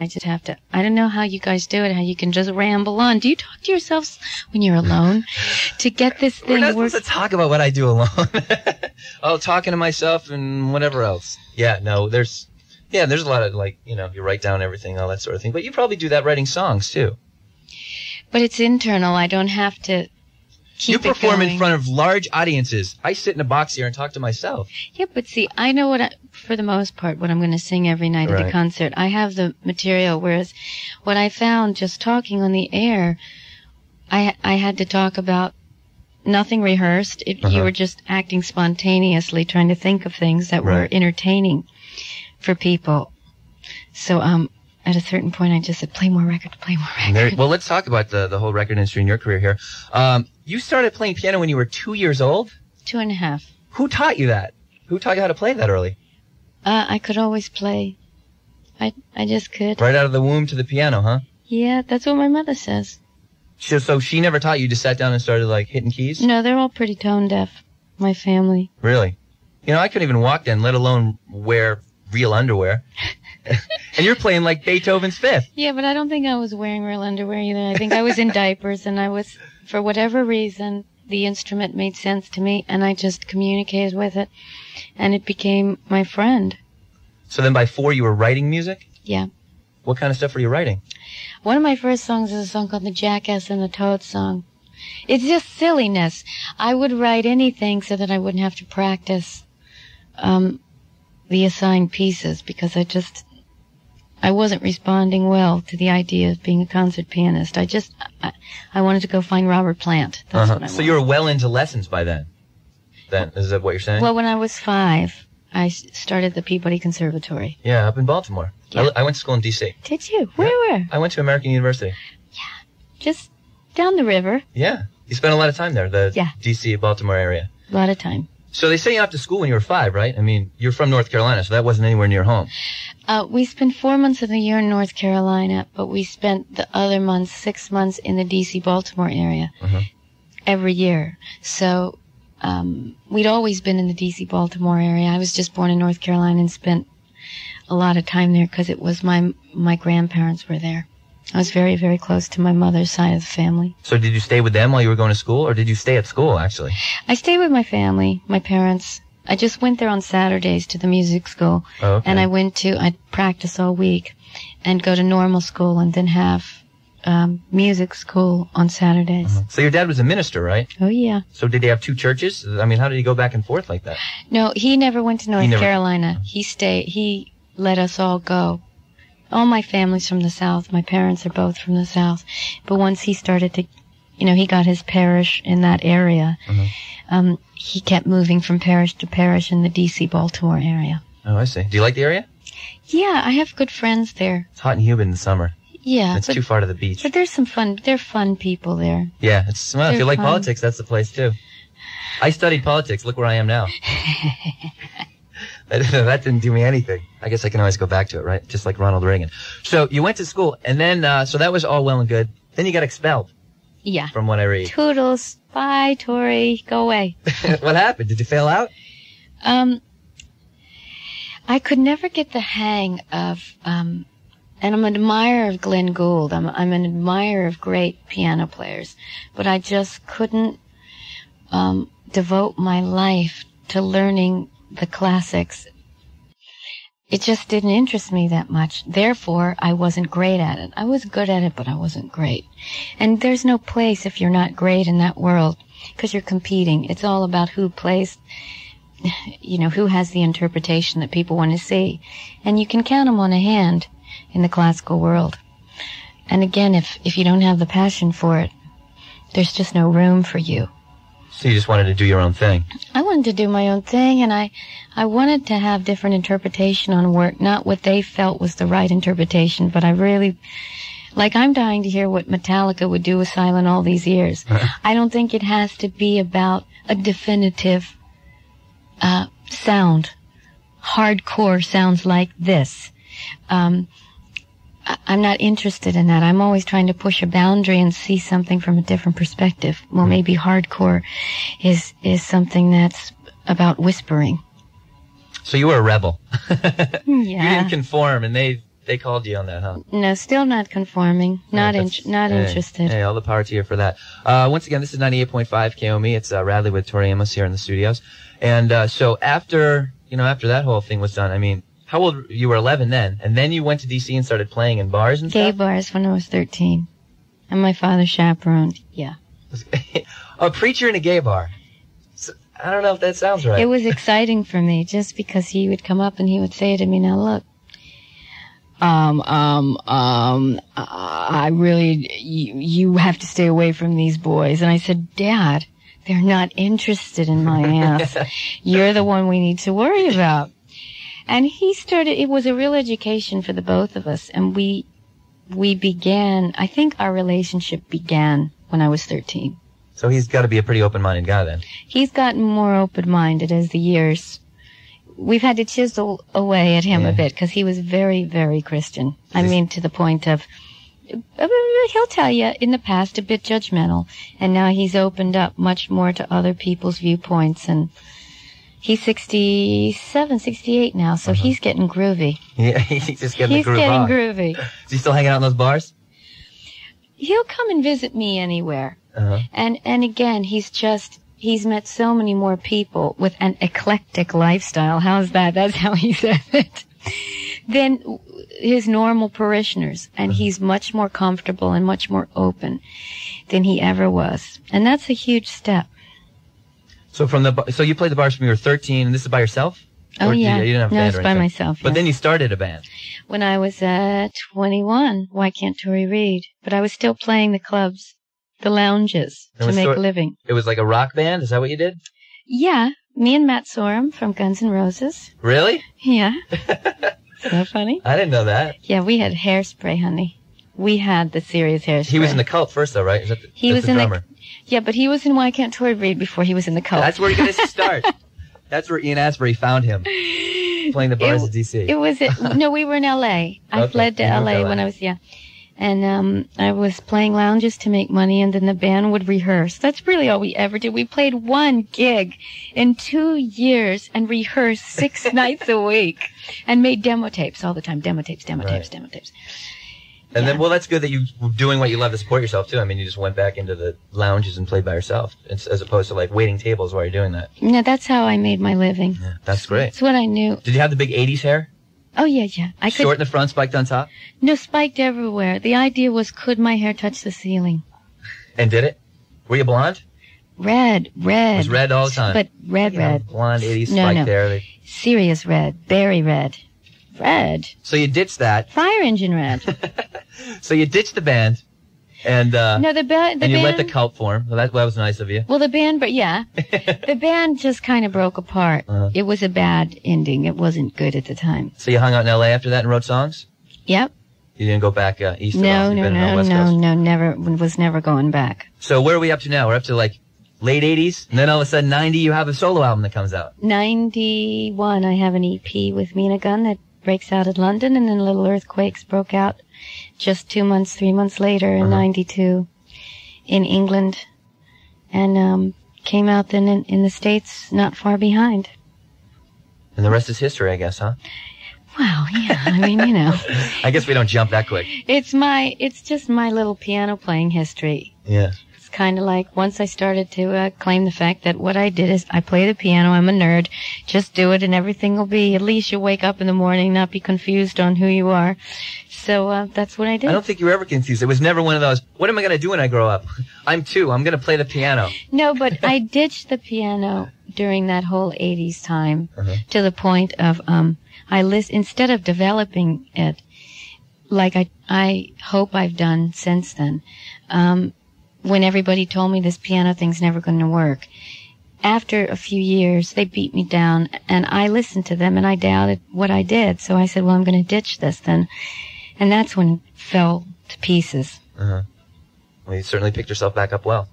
I just have to, I don't know how you guys do it, how you can just ramble on. Do you talk to yourselves when you're alone to get this thing working? We're not supposed to talk about what I do alone. Oh, talking to myself and whatever else. Yeah, no, there's a lot of, like, you know, you write down everything, all that sort of thing. But you probably do that writing songs, too. But it's internal. I don't have to keep You perform it going. in front of large audiences. I sit in a box here and talk to myself. Yeah, but see, I know for the most part, what I'm going to sing every night at a concert. I have the material, whereas what I found just talking on the air, I had to talk about nothing rehearsed. You were just acting spontaneously, trying to think of things that were entertaining for people. So at a certain point, I just said, play more records, play more records. Well, let's talk about the whole record industry in your career here. You started playing piano when you were 2 years old? 2.5. Who taught you that? Who taught you how to play that early? I could always play. I just could. Right out of the womb to the piano, huh? Yeah, that's what my mother says. So she never taught you, you just sat down and started, like, hitting keys? No, they're all pretty tone deaf, my family. Really? You know, I couldn't even walk then, let alone wear real underwear. And you're playing like Beethoven's Fifth. Yeah, but I don't think I was wearing real underwear either. I think I was in diapers, and I was, for whatever reason, the instrument made sense to me, and I just communicated with it, and it became my friend. So then by 4 you were writing music? Yeah. What kind of stuff were you writing? One of my first songs is a song called The Jackass and the Toad Song. It's just silliness. I would write anything so that I wouldn't have to practice the assigned pieces, because I wasn't responding well to the idea of being a concert pianist. I wanted to go find Robert Plant. That's what I wanted. So you were well into lessons by then? Is that what you're saying? Well, when I was 5, I started the Peabody Conservatory. Yeah, up in Baltimore. Yeah. I went to school in D.C. Did you? Where? I went to American University. Yeah, just down the river. Yeah. You spent a lot of time there, the D.C., Baltimore area. A lot of time. So they sent you off to school when you were 5, right? I mean, you're from North Carolina, so that wasn't anywhere near home. We spent 4 months of the year in North Carolina, but we spent the other months, 6 months, in the D.C., Baltimore area every year. So we'd always been in the D.C., Baltimore area. I was just born in North Carolina and spent a lot of time there because it was my grandparents were there. I was very, very close to my mother's side of the family. So did you stay with them while you were going to school, or did you stay at school, actually? I stayed with my family, my parents. I just went there on Saturdays to the music school. Oh, okay. And I'd practice all week and go to normal school and then have music school on Saturdays. So your dad was a minister, right? Oh, yeah. So did he have 2 churches? I mean, how did he go back and forth like that? No, he never went to North Carolina. He let us all go. All my family's from the South. My parents are both from the South. But once he started to, he got his parish in that area, he kept moving from parish to parish in the D.C., Baltimore area. Oh, I see. Do you like the area? Yeah, I have good friends there. It's hot and humid in the summer. Yeah. It's too far to the beach. But there's some fun. They're fun people there. Yeah. If you like politics, that's the place, too. I studied politics. Look where I am now. That didn't do me anything. I guess I can always go back to it, right? Just like Ronald Reagan. So you went to school, and then, so that was all well and good. Then you got expelled. Yeah. From what I read. Toodles. Bye, Tori. Go away. What happened? Did you fail out? I could never get the hang of, and I'm an admirer of Glenn Gould. I'm an admirer of great piano players, but I just couldn't devote my life to learning the classics. It just didn't interest me that much. Therefore, I wasn't great at it. I was good at it, but I wasn't great. And there's no place if you're not great in that world, because you're competing. It's all about who plays, who has the interpretation that people want to see. And you can count them on a hand in the classical world. And again, if you don't have the passion for it, there's just no room for you. So you just wanted to do your own thing? I wanted to do my own thing, and I wanted to have different interpretation on work, not what they felt was the right interpretation, but I really, I'm dying to hear what Metallica would do with Silent all these years. I don't think it has to be about a definitive sound. Hardcore sounds like this. I'm not interested in that. I'm always trying to push a boundary and see something from a different perspective. Well, maybe hardcore is something that's about whispering. So you were a rebel. Yeah. You didn't conform, and they They called you on that, huh? No, still not conforming. Not interested. Hey, all the power to you for that. Once again, this is 98.5 KOME. It's Radley with Tori Amos here in the studios. And so after that whole thing was done, I mean, how old you were? 11 then, and then you went to D.C. and started playing in bars and Gay stuff? bars when I was 13. And my father chaperoned. Yeah. A preacher in a gay bar. So, I don't know if that sounds right. It was exciting for me just because he would come up and he would say to me, now look, I really, you have to stay away from these boys. And I said, Dad, they're not interested in my ass. You're the one we need to worry about. And it was a real education for the both of us. And we began, I think our relationship began when I was 13. So he's got to be a pretty open-minded guy then. He's gotten more open-minded as the years. We've had to chisel away at him a bit because he was very, very Christian. I mean, to the point of, he'll tell you, in the past, a bit judgmental. And now he's opened up much more to other people's viewpoints. And he's 67, 68 now, so he's getting groovy. Yeah, he's just getting the groove on. He's getting groovy. Is he still hanging out in those bars? He'll come and visit me anywhere. Uh-huh. And again, he's met so many more people with an eclectic lifestyle. How's that? That's how he says it. Than his normal parishioners. And he's much more comfortable and much more open than he ever was. And that's a huge step. So so you played the bars when you were 13, and this is by yourself? Oh, or yeah. You didn't have a no, band it's or by anything? myself. But then you started a band. When I was 21, why can't Tori read? But I was still playing the clubs, the lounges, to make a living. It was like a rock band? Is that what you did? Yeah. Me and Matt Sorum from Guns N' Roses. Really? Yeah. So funny. I didn't know that. Yeah, we had Hairspray, honey. We had the serious Hairspray. He was in the Cult first, though, right? He was the drummer. Yeah, but he was in Why Can't Tori Read before he was in the Cult. That's where he got his start. That's where Ian Asbury found him, playing the bars of D.C. No, we were in L.A. I fled to L.A. when I was, And I was playing lounges to make money, and then the band would rehearse. That's really all we ever did. We played one gig in 2 years and rehearsed 6 nights a week and made demo tapes all the time. Demo tapes. And then, well, that's good that you were doing what you love to support yourself, too. I mean, you just went back into the lounges and played by yourself, as opposed to, like, waiting tables while you're doing that. No, that's how I made my living. Yeah, that's great. That's what I knew. Did you have the big 80s hair? Oh, yeah. Short in the front, spiked on top? No, spiked everywhere. The idea was, could my hair touch the ceiling? And did it? Were you blonde? Red. It was red all the time? But red. Blonde, 80s, spiked hair. Serious red. Berry red. Red. So you ditched that. Fire engine red. So you ditched the band, and no, the band. And you let the Cult form. Well, that was nice of you. Well, the band, but yeah, the band just kind of broke apart. It was a bad ending. It wasn't good at the time. So you hung out in L.A. after that and wrote songs? Yep. You didn't go back east at all? No, never. Was never going back. So where are we up to now? We're up to like late 80s, and then all of a sudden 90, you have a solo album that comes out. 91, I have an EP with Me and a Gun that breaks out in London, and then Little Earthquakes broke out just 3 months later in 92 in England, and came out then in the States not far behind. And the rest is history, I guess, huh? Well, yeah, I mean, you know. I guess we don't jump that quick. It's just my little piano playing history. Yeah. It's kind of like once I started to claim the fact that what I did is I play the piano, I'm a nerd, just do it and everything will be, at least you'll wake up in the morning, not be confused on who you are. So that's what I did. I don't think you were ever confused. It was never one of those, what am I going to do when I grow up? I'm going to play the piano. No, but I ditched the piano during that whole 80s time to the point of instead of developing it like I hope I've done since then, when everybody told me this piano thing's never going to work, after a few years, they beat me down, and I listened to them, and I doubted what I did. So I said, well, I'm going to ditch this then. And that's when it fell to pieces. Well, you certainly picked yourself back up well.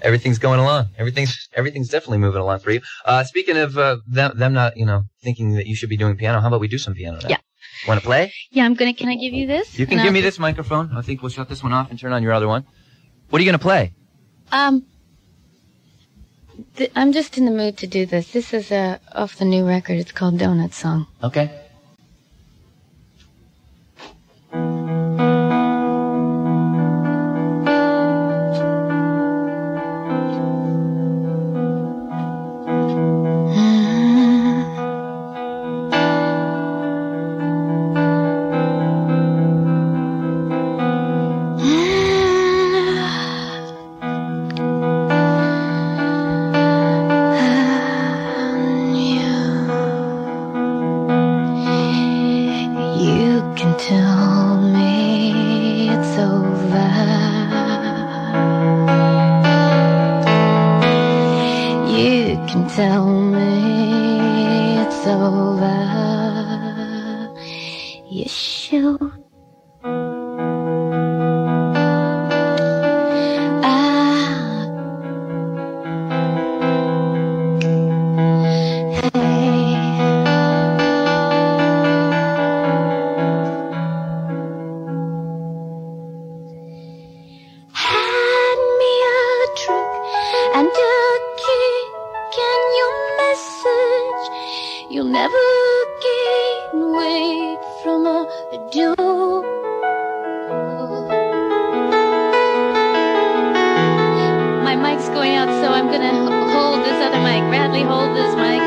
Everything's going along. Everything's definitely moving along for you. Speaking of them not, thinking that you should be doing piano, how about we do some piano now? Yeah. Want to play? Yeah, can I give you this? You can give me this microphone. I think we'll shut this one off and turn on your other one. What are you going to play? I'm just in the mood to do this. This is off the new record. It's called Doughnut Song. Okay. tell me it's over. You can tell me it's over. You should. You'll never gain weight from a door. My mic's going out, so I'm gonna hold this other mic. Bradley, hold this mic.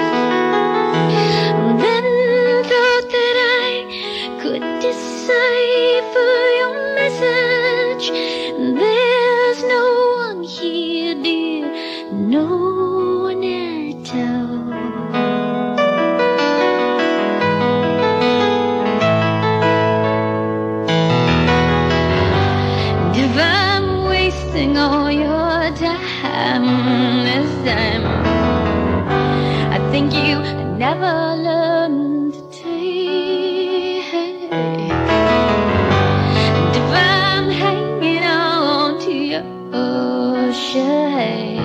Then thought that I could decipher your message. There's no one here, dear, no one at all. All your time this time. I think you never learned to take. And if I'm hanging on to your shade,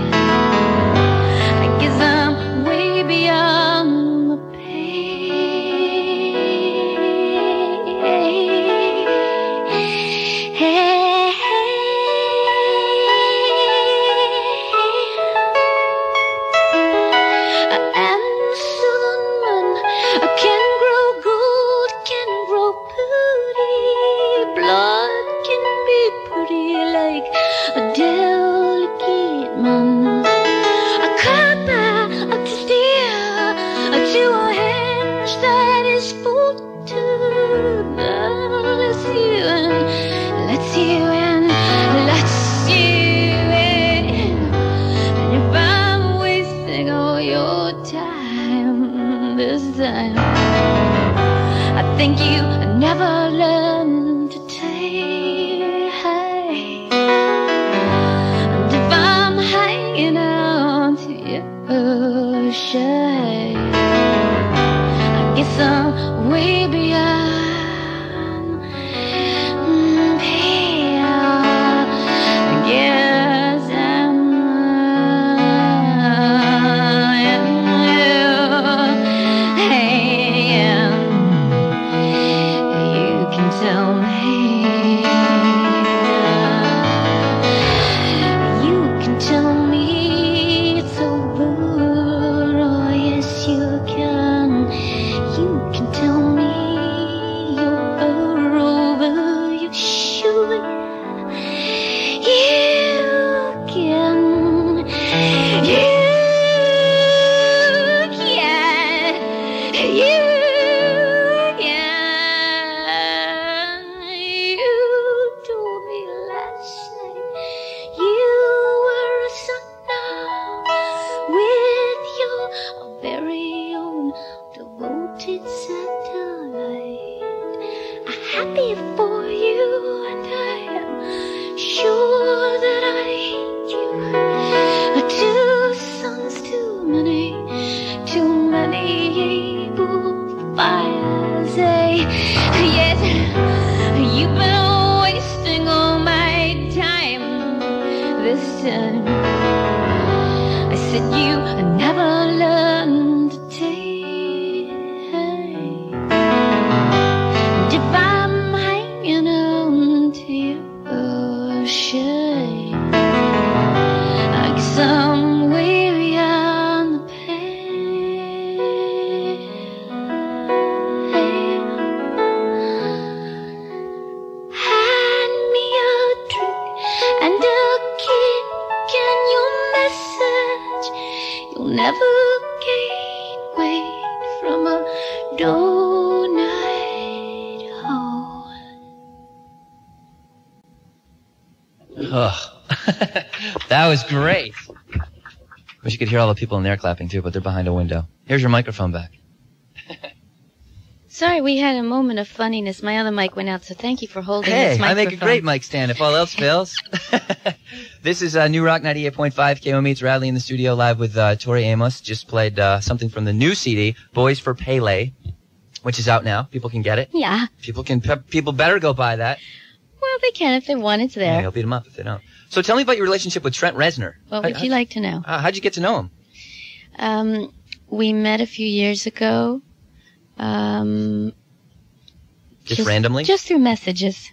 I guess I'm way beyond the pain. I think you never learned to take. And if I'm hanging on to your shade, I guess I'm way beyond pain. I guess I'm tell me. You can tell me it's over. Oh, yes, you can. You can tell me you're over. You should. You can. You can. You. Happy for you, and I am sure that I hate you. Two sons, too many able fires. Yes, you've been wasting all my time this time. I said you never learned to take. And if I'm hanging on to your shade, I guess I'm way beyond the pain. Hand me a drink and a kick and your message. You'll never gain weight from a doughnut hole. Oh, that was great. Wish you could hear all the people in there clapping too, but they're behind a window. Here's your microphone back. Sorry, we had a moment of funniness. My other mic went out, so thank you for holding this microphone. I make a great mic stand if all else fails. This is New Rock 98.5 KOME. It's Radley in the studio live with Tori Amos. Just played something from the new CD, Boys for Pele, which is out now. People can get it. Yeah. People better go buy that. Well, they can if they want. It's there. Yeah, you'll beat them up if they don't. So tell me about your relationship with Trent Reznor. What would you like to know? How'd you get to know him? We met a few years ago. Just randomly? Just through messages.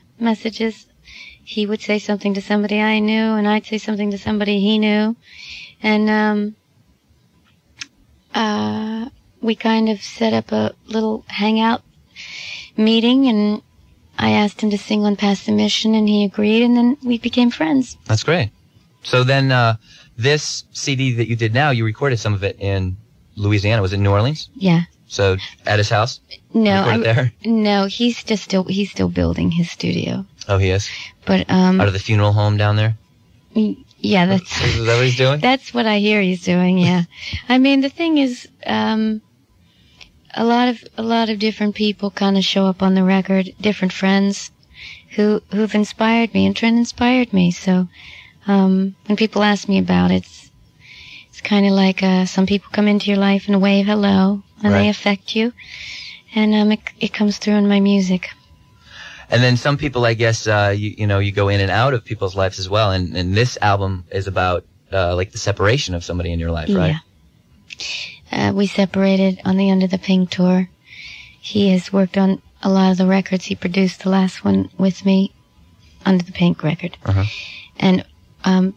He would say something to somebody I knew, and I'd say something to somebody he knew. And we kind of set up a little hangout meeting, and I asked him to sing on Past the Mission, and he agreed, and then we became friends. That's great. So then this CD that you did now, you recorded some of it in Louisiana. Was it New Orleans? Yeah. So at his house? No, he's still building his studio. Oh, he is? But out of the funeral home down there? Yeah, is that what he's doing? That's what I hear he's doing, yeah. I mean, the thing is, a lot of different people kind of show up on the record, different friends who've inspired me, and Trent inspired me. So when people ask me about it, it's kind of like some people come into your life and wave hello, and they affect you, and it comes through in my music. And then some people, I guess, you go in and out of people's lives as well. And this album is about like the separation of somebody in your life, right? Yeah. We separated on the Under the Pink tour. He has worked on a lot of the records. He produced the last one with me, Under the Pink record, and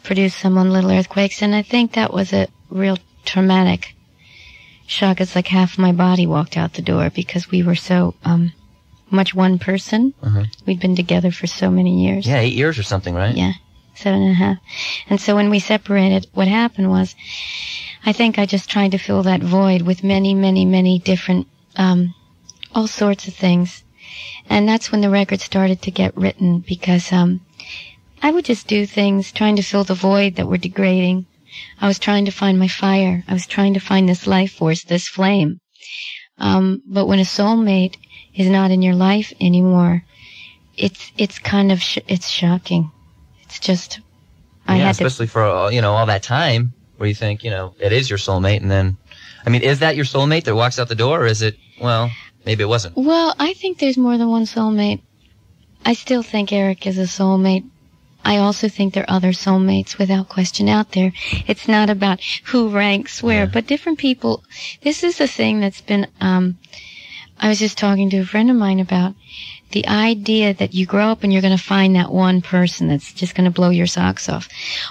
produced some on Little Earthquakes. And I think that was a real traumatic shock. It's like half my body walked out the door because we were so much one person. We'd been together for so many years. Yeah, 8 years or something, right? Yeah, 7.5. And so when we separated, what happened was, I think I just tried to fill that void with many, many, many different, all sorts of things. And that's when the record started to get written, because I would just do things trying to fill the void that were degrading. I was trying to find my fire. I was trying to find this life force, this flame. But when a soulmate is not in your life anymore, it's kind of it's shocking. It's just especially for all that time where you think it is your soulmate, and then is that your soulmate that walks out the door, or is it maybe it wasn't? Well, I think there's more than one soulmate. I still think Eric is a soulmate. I also think there are other soulmates without question out there. It's not about who ranks where, but different people. This is the thing that's been, I was just talking to a friend of mine about the idea that you grow up and you're going to find that one person that's just going to blow your socks off.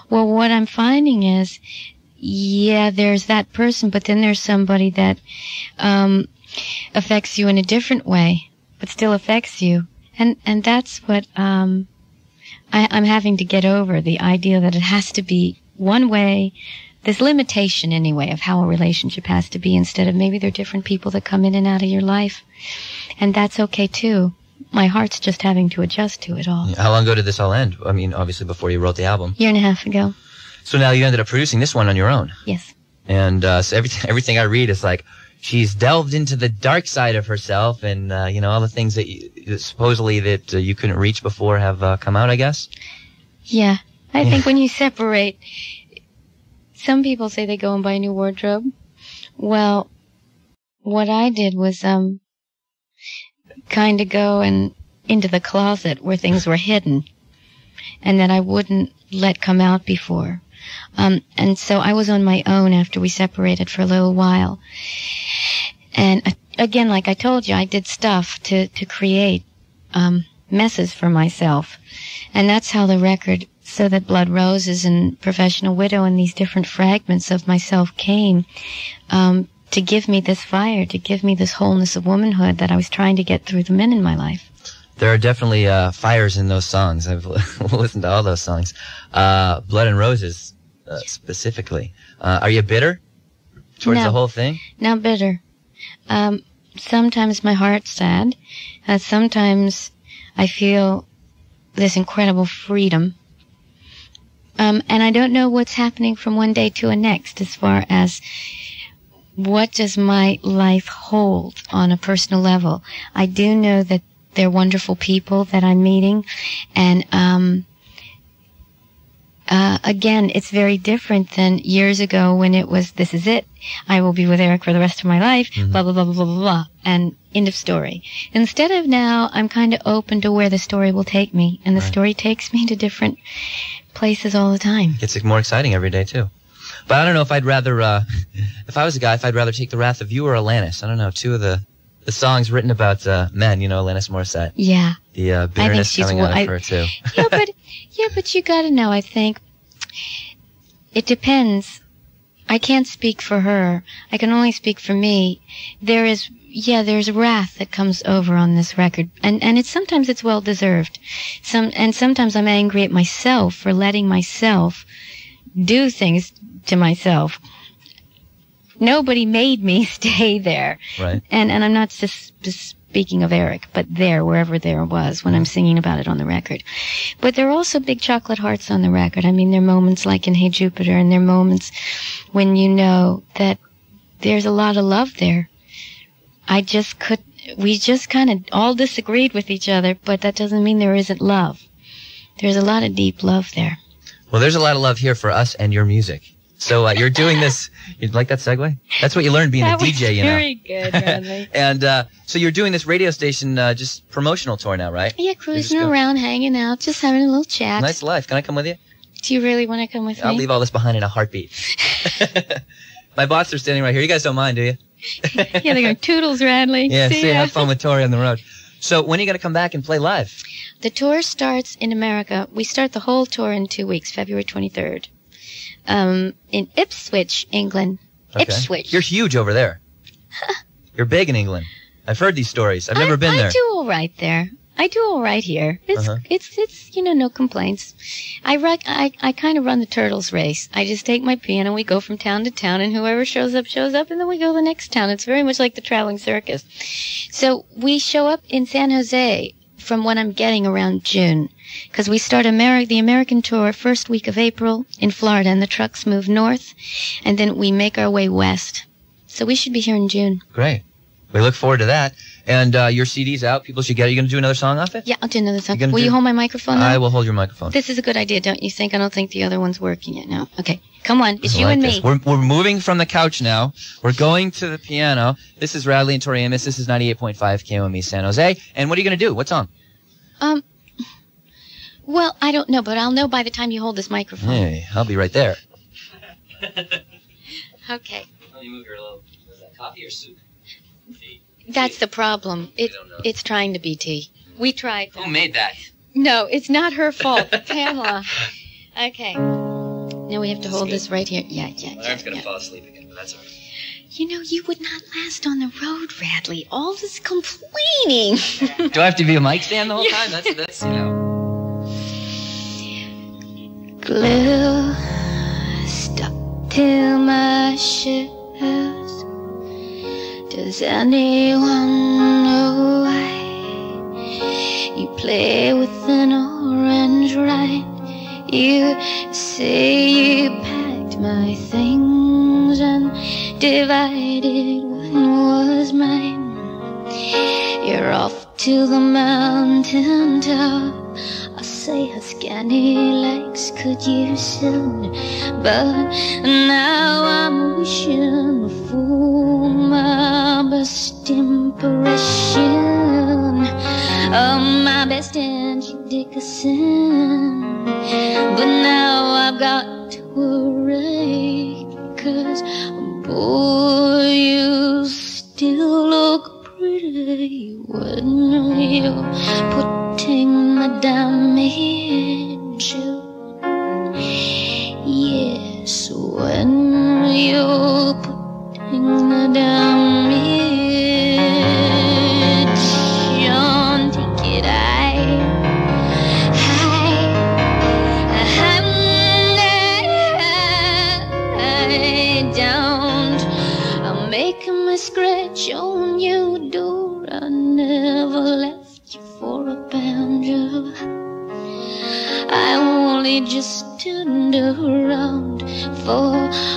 Well, what I'm finding is, there's that person, but then there's somebody that affects you in a different way, but still affects you. And that's what I'm having to get over, the idea that it has to be one way, this limitation anyway of how a relationship has to be, instead of maybe there are different people that come in and out of your life. And that's okay too. My heart's just having to adjust to it all. How long ago did this all end? Obviously before you wrote the album. 1.5 years ago. So now you ended up producing this one on your own. Yes. And so everything I read is like, she's delved into the dark side of herself, and all the things that supposedly that you couldn't reach before have come out, I guess. Yeah, I think when you separate, some people say they go and buy a new wardrobe. Well, what I did was kind of go into the closet where things were hidden, and that I wouldn't let come out before. And so I was on my own after we separated for a little while. And again, like I told you, I did stuff to create messes for myself. And that's how the record, So That Blood Roses and Professional Widow and these different fragments of myself came to give me this fire, to give me this wholeness of womanhood that I was trying to get through the men in my life. There are definitely fires in those songs. I've listened to all those songs. Blood and Roses, specifically. Are you bitter towards the whole thing? Not bitter. Sometimes my heart's sad. Sometimes I feel this incredible freedom. And I don't know what's happening from one day to the next as far as what does my life hold on a personal level? I do know that they're wonderful people that I'm meeting, and again, it's very different than years ago when it was, this is it. I will be with Eric for the rest of my life, blah, blah, blah, blah, blah, blah, and end of story. Instead of now, I'm kind of open to where the story will take me, and the story takes me to different places all the time. It's more exciting every day, too. But I don't know if I'd rather, if I was a guy, if I'd rather take The Wrath of You or Alanis. I don't know, two of the songs written about men, Alanis Morissette. Yeah. The bitterness coming out of her, too. But you gotta know, I think, it depends. I can't speak for her. I can only speak for me. There's wrath that comes over on this record. And sometimes it's well deserved. Sometimes I'm angry at myself for letting myself do things to myself. Nobody made me stay there. Right. And I'm not just speaking of Eric, but wherever there was when I'm singing about it on the record. But there are also big chocolate hearts on the record. I mean, there are moments like in Hey Jupiter, and there are moments when you know that there's a lot of love there. We just kind of all disagreed with each other, but that doesn't mean there isn't love. There's a lot of deep love there. Well, there's a lot of love here for us and your music. So you're doing this. You like that segue? That's what you learned being a DJ, you know. Very good, Bradley. And so you're doing this radio station just promotional tour now, right? Yeah, cruising around, hanging out, just having a little chat. Nice life. Can I come with you? Do you really want to come with me? I'll leave all this behind in a heartbeat. My bots are standing right here. You guys don't mind, do you? Yeah, they're going, toodles, Radley. Yeah, see, have fun with Tori on the road. So when are you going to come back and play live? The tour starts in America. We start the whole tour in 2 weeks, February 23rd. In Ipswich, England. Okay. Ipswich. You're huge over there. You're big in England. I've heard these stories. I've never been there. I do all right there. I do all right here. It's no complaints. I kind of run the turtles race. I just take my piano, we go from town to town, and whoever shows up, and then we go to the next town. It's very much like the traveling circus. So we show up in San Jose from what I'm getting around June, because we start the American tour first week of April in Florida, and the trucks move north, and then we make our way west. So we should be here in June. Great. We look forward to that. And your CD's out. People should get it. You going to do another song off it? Yeah, I'll do another song. Will you hold my microphone now? I will hold your microphone. This is a good idea, don't you think? I don't think the other one's working yet. No. Okay. Come on. It's you and me. We're moving from the couch now. We're going to the piano. This is Radley and Tori Amos. This is 98.5 KOME San Jose. And what are you going to do? What song? Well, I don't know, but I'll know by the time you hold this microphone. Hey, I'll be right there. Okay. Let me move here a little. Is that coffee or soup? Tea. That's the problem. It's trying to be tea. We tried. Who made that? No, it's not her fault. Pamela. Okay. Now we have to hold this right here. Yeah. My arm's going to fall asleep again, but that's all right. You would not last on the road, Radley. All this complaining. Do I have to be a mic stand the whole time? That's Glue stuck to my shoes. Does anyone know why you play with an orange rind? You say you packed my things and divided what was mine. You're off to the mountain top. I say her skinny legs could use soon, but now I'm wishing for my best impression of my best Angie Dickinson. But now I've got to worry, 'cause boy, you still look pretty when you're putting the damage. Yes, when you're putting the damage on, take it I'm making my scratch on your door. I never left you for a banjo. I only just turned around for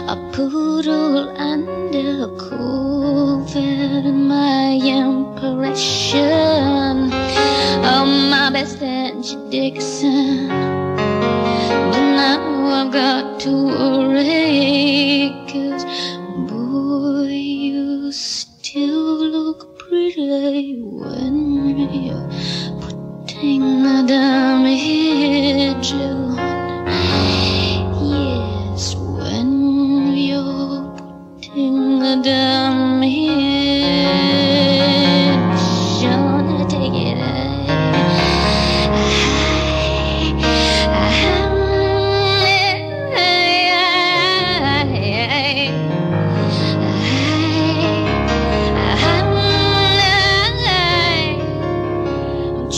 a poodle and a the COVID and my impression of my best Angie Dixon. But now I've got to worry, 'cause boy, you still look pretty when you're putting the damage on. Yes, when you're putting the damage on. Take it.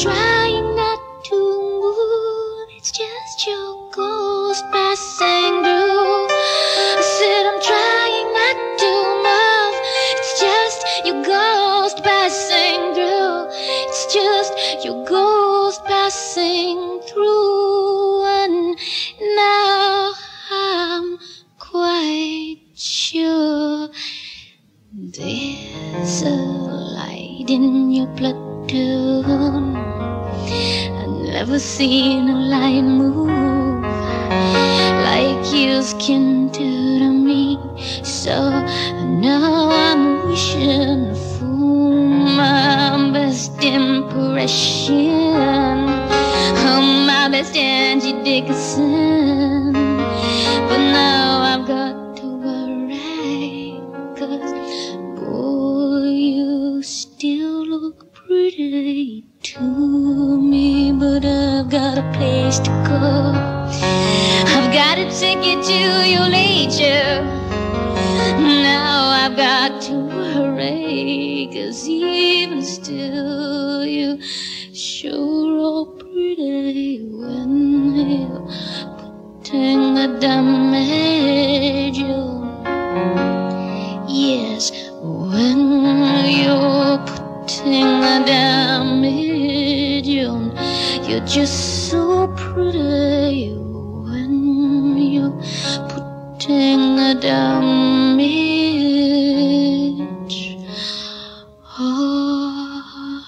Trying not to move, it's just your ghost passing through. I said I'm trying not to move, it's just your ghost passing through. It's just your ghost passing through. And now I'm quite sure there's a light in your platoon. I've never seen a light move like yours can do to me. So now I'm wishing for my best impression of my best Angie Dickinson. But now I've got to worry, 'cause boy, you still look pretty to me. But I've got a place to go, I've got a ticket to your nature. Now I've got to worry, 'cause even still you sure are pretty when you're putting the damage on. Yes, when you're putting the damage on. You're just so pretty when you're putting the damage on.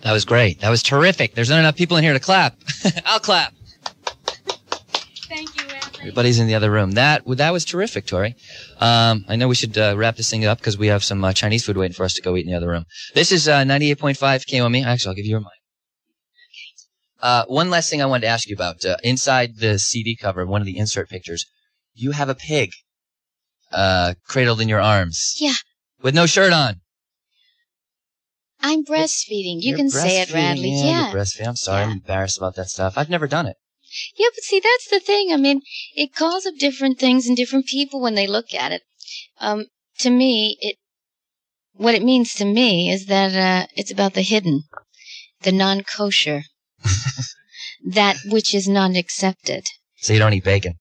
That was great. That was terrific. There's not enough people in here to clap. I'll clap. Thank you, Wesley. Everybody's in the other room. That was terrific, Tori. I know we should wrap this thing up because we have some Chinese food waiting for us to go eat in the other room. This is 98.5 KOME. Actually, I'll give you your mic. One last thing I wanted to ask you about. Inside the CD cover, one of the insert pictures, you have a pig cradled in your arms. Yeah. With no shirt on. I'm breastfeeding. You You're can say it, breastfeeding, Radley. Yeah, you're breastfeeding. I'm sorry. I'm embarrassed about that stuff. I've never done it. Yeah, but see, that's the thing. I mean, it calls up different things in different people when they look at it. To me, what it means to me is that it's about the hidden, the non-kosher, that which is not accepted. So you don't eat bacon.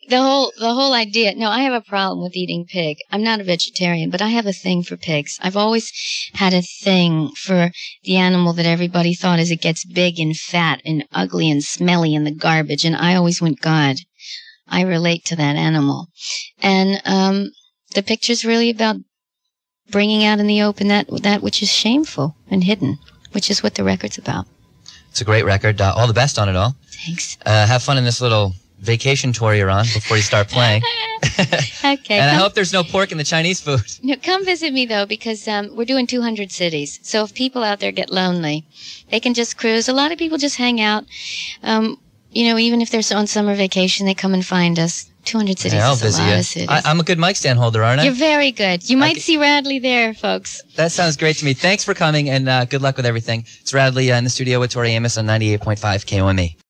The whole idea. No, I have a problem with eating pig. I'm not a vegetarian, but I have a thing for pigs. I've always had a thing for the animal that everybody thought as it gets big and fat and ugly and smelly in the garbage. And I always went, God, I relate to that animal. And the picture's really about bringing out in the open that which is shameful and hidden, which is what the record's about. It's a great record. All the best on it all. Thanks. Have fun in this little vacation tour you're on before you start playing. Okay. And I hope there's no pork in the Chinese food. No, come visit me, though, because we're doing 200 cities. So if people out there get lonely, they can just cruise. A lot of people just hang out. Even if they're on summer vacation, they come and find us. 200 cities I'll is a visit lot you. of cities. I'm a good mic stand holder, aren't I? You're very good. You might see Radley there, folks. That sounds great to me. Thanks for coming, and good luck with everything. It's Radley in the studio with Tori Amos on 98.5 KOME.